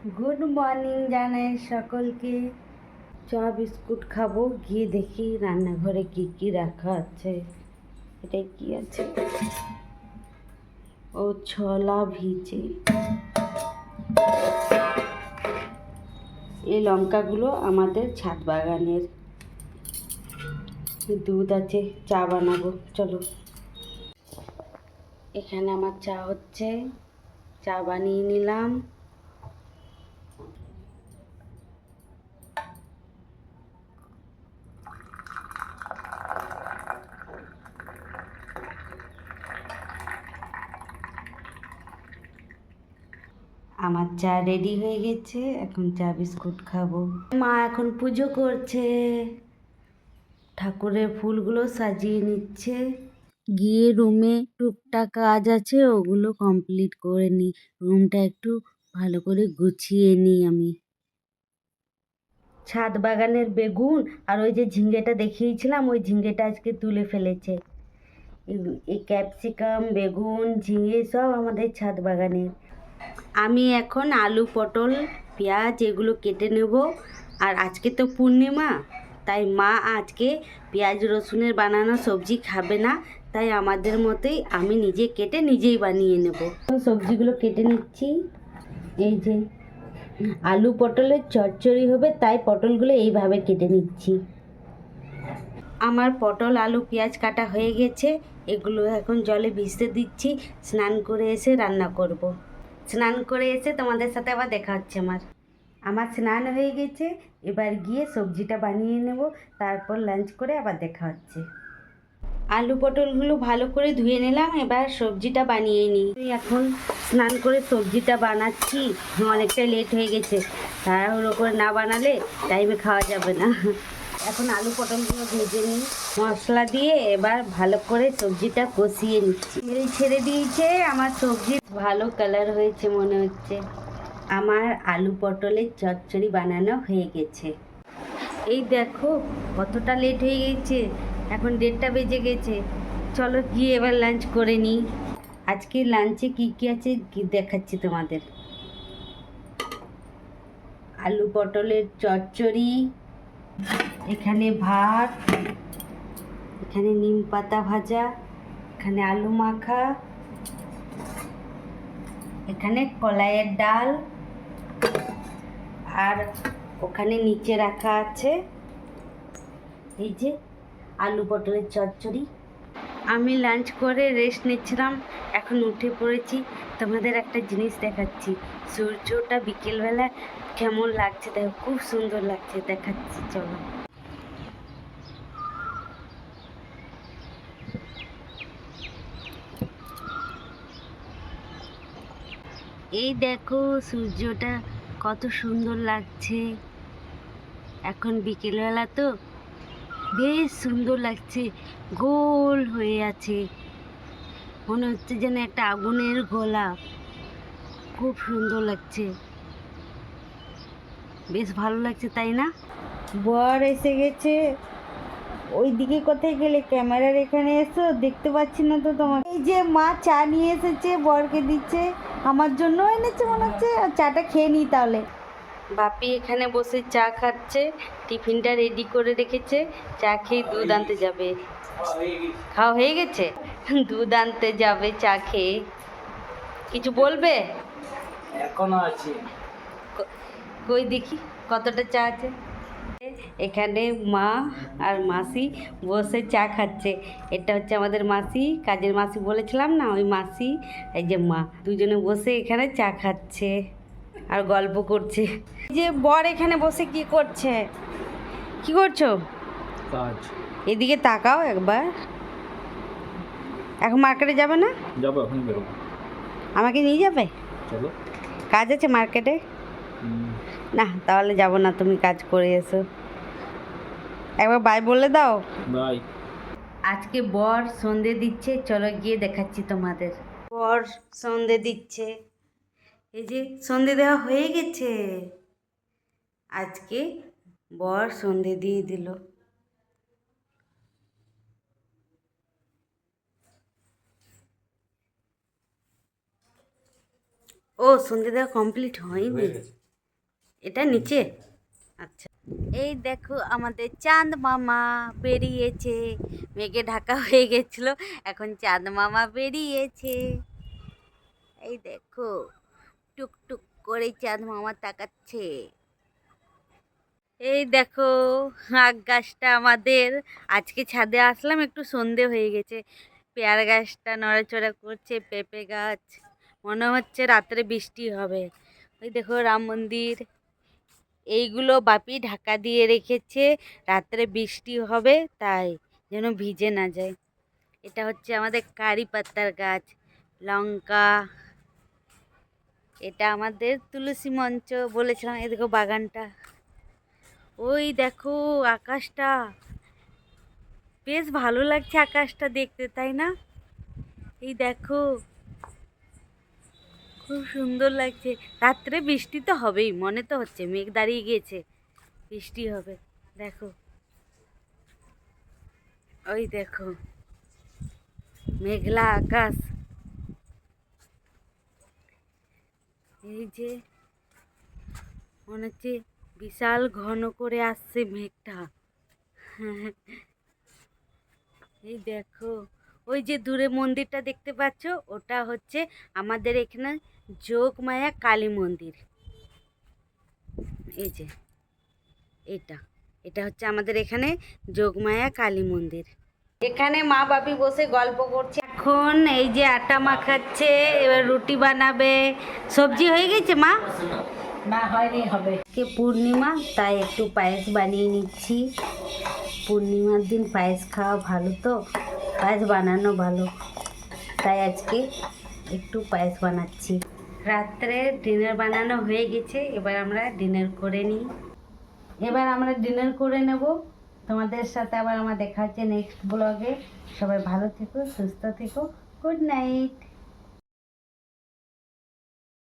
Good morning জানাই সকলকে। চা বিস্কুট খাবো, গিয়ে দেখি রান্নাঘরে কি কি রাখা আছে। এটাই কি আছে? ও ছোলা ভিজে। এই লঙ্কাগুলো আমাদের ছাদ বাগানের। দুধ আছে, চা বানাবো, চলো। এখানে আমার চা হচ্ছে, চা বানিয়ে নিলাম। আমার চা রেডি হয়ে গেছে, এখন চা বিস্কুট খাবো। মা এখন পুজো করছে, ঠাকুরের ফুলগুলো সাজিয়ে নিচ্ছে। গিয়ে রুমে টুকটাক কাজ আছে, ওগুলো কমপ্লিট করে নিই। রুমটা একটু ভালো করে গুছিয়ে নিই আমি। ছাদ বাগানের বেগুন আর ওই যে ঝিঙ্গেটা দেখিয়েছিলাম, ওই ঝিঙ্গেটা আজকে তুলে ফেলেছে। এই ক্যাপসিকাম, বেগুন, ঝিঙে সব আমাদের ছাদ বাগানের। আমি এখন আলু, পটল, পেঁয়াজ এগুলো কেটে নেব। আর আজকে তো পূর্ণিমা, তাই মা আজকে পেঁয়াজ রসুনের বানানো সবজি খাবে না, তাই আমাদের মতোই আমি নিজে কেটে নিজেই বানিয়ে নেব। সবজিগুলো কেটে নিচ্ছি। এই যে আলু পটলের চচ্চড়ি হবে, তাই পটলগুলো এইভাবে কেটে নিচ্ছি। আমার পটল, আলু, পেঁয়াজ কাটা হয়ে গেছে। এগুলো এখন জলে ভিজতে দিচ্ছি। স্নান করে এসে রান্না করব। স্নান করে এসে তোমাদের সাথে আবার দেখা হচ্ছে। আমার স্নান হয়ে গেছে, এবার গিয়ে সবজিটা বানিয়ে নেব, তারপর লাঞ্চ করে আবার দেখা হচ্ছে। আলু পটলগুলো ভালো করে ধুয়ে নিলাম, এবার সবজিটা বানিয়ে নিই। এখন স্নান করে সবজিটা বানাচ্ছি, অনেকটাই লেট হয়ে গেছে। তাড়াহুড়ো করে না বানালে টাইমে খাওয়া যাবে না। এখন আলু পটলগুলো ভেজে নিই মশলা দিয়ে, এবার ভালো করে সবজিটা কষিয়ে নিচ্ছি। তেল ছেড়ে দিয়েছে, আমার সবজি ভালো কালার হয়েছে মনে হচ্ছে। আমার আলু পটলের চচ্চড়ি বানানো হয়ে গেছে। এই দেখো কতটা লেট হয়ে গেছে, এখন 1:30 বেজে গেছে। চলো গিয়ে এবার লাঞ্চ করে নিই। আজকে লাঞ্চে কি কি আছে দেখাচ্ছি তোমাদের। আলু পটলের চচ্চড়ি, এখানে ভাত, এখানে নিম পাতা ভাজা, এখানে আলু মাখা, এখানে কলাইয়ের ডাল, আর ওখানে নিচে রাখা আছে এই যে আলু পটলের চচ্চড়ি। আমি লাঞ্চ করে রেস্ট নিচ্ছিলাম, এখন উঠে পড়েছি। তোমাদের একটা জিনিস দেখাচ্ছি, সূর্যটা বিকেলবেলা কেমন লাগছে দেখো, খুব সুন্দর লাগছে, দেখাচ্ছি চলো। এই দেখো সূর্যটা কত সুন্দর লাগছে। এখন বিকেলবেলা তো বেশ সুন্দর লাগছে, গোল হয়ে আছে, মনে হচ্ছে যেন একটা আগুনের গোলা। খুব সুন্দর লাগছে, বেশ ভালো লাগছে, তাই না? বর এসে গেছে। ওইদিকে কোথায় গেলে? ক্যামেরার এখানে এসো, দেখতে পাচ্ছি না তো তোমাকে। এই যে মা চা নিয়ে এসেছে, বরকে দিচ্ছে, আমার জন্য এনেছে মনে হচ্ছে। চাটা খেয়ে নিই তাহলে। বাপি এখানে বসে চা খাচ্ছে, টিফিনটা রেডি করে রেখেছে, চা খেয়ে দুধ আনতে যাবে। খাওয়া হয়ে গেছে, দুধ আনতে যাবে চা খেয়ে। কিছু বলবে? এখনো আছে। কই দেখি কতটা চা আছে। এখানে মা আর মাসি বসে চা খাচ্ছে। এটা হচ্ছে আমাদের মাসি, কাজের মাসি বলেছিলাম না, ওই মাসি। এই যে মা, দুজনে বসে এখানে চা খাচ্ছে আর গল্প করছে। এই যে বর এখানে বসে কি করছে? কি করছো? কাজ। এদিকে তাকাও একবার। এখন মার্কেটে যাবে না? যাবো, এখন বেরোবো। আমাকে নিয়ে যাবে? চলো। কাজ আছে মার্কেটে? না তাহলে যাব না, তুমি কাজ করে এসো। একবার বাই বলে দাও। বাই। আজকে বর সন্ধে দিচ্ছে, চলো গিয়ে দেখাচ্ছি তোমাদের। বর সন্ধে দিচ্ছে, এই যে সন্ধে দেওয়া হয়ে গেছে। আজকে বর সন্ধে দিয়ে দিল। ও সন্ধে দেওয়া কমপ্লিট হয়নি? এটা নিচে, আচ্ছা। এই দেখো আমাদের চাঁদ মামা বেরিয়েছে, মেঘে ঢাকা হয়ে গেছিল, এখন চাঁদ মামা বেরিয়েছে। এই দেখো টুকটুক করে চাঁদ মামা তাকাচ্ছে। এই দেখো আখ গাছটা আমাদের, আজকে ছাদে আসলাম একটু সন্ধে হয়ে গেছে, পেয়ারা গাছটা নড়াচড়া করছে, পেঁপে গাছ, মনে হচ্ছে রাত্রে বৃষ্টি হবে। ওই দেখো রাম মন্দির, এইগুলো বাপি ঢাকা দিয়ে রেখেছে, রাত্রে বৃষ্টি হবে তাই যেন ভিজে না যায়। এটা হচ্ছে আমাদের কারি পাতার গাছ, লঙ্কা, এটা আমাদের তুলসী মঞ্চ বলেছিলাম। এই দেখো বাগানটা, ওই দেখো আকাশটা, বেশ ভালো লাগছে আকাশটা দেখতে, তাই না? এই দেখো খুব সুন্দর লাগছে। রাত্রে বৃষ্টি তো হবেই মনে তো হচ্ছে, মেঘ দাঁড়িয়ে গিয়েছে, বৃষ্টি হবে। দেখো ওই দেখো মেঘলা আকাশ, এই যে মনে হচ্ছে বিশাল ঘন করে আসছে মেঘটা। এই দেখো ওই যে দূরে মন্দিরটা দেখতে পাচ্ছ, ওটা হচ্ছে আমাদের এখানে যোগমায়া কালী মন্দির। এই যে এটা, এটা হচ্ছে আমাদের এখানে যোগমায়া কালী মন্দির। এখানে মা বাপি বসে গল্প করছে, এখন এই যে আটা মাখাচ্ছে, এবার রুটি বানাবে। সবজি হয়ে গেছে মা? না হয়নি, হবে। কে পূর্ণিমা, তাই একটু পায়েস বানিয়ে নিচ্ছি। পূর্ণিমার দিন পায়েস খাওয়া ভালো, তো পায়েস বানানো ভালো, তাই আজকে একটু পায়েস বানাচ্ছি। রাত্রে ডিনার বানানো হয়ে গেছে, এবার আমরা ডিনার করে নিই। এবার আমরা ডিনার করে নেব। তোমাদের সাথে আবার আমার দেখা হচ্ছে নেক্সট ব্লগে। সবাই ভালো থেকো, সুস্থ থেকো, গুড নাইট।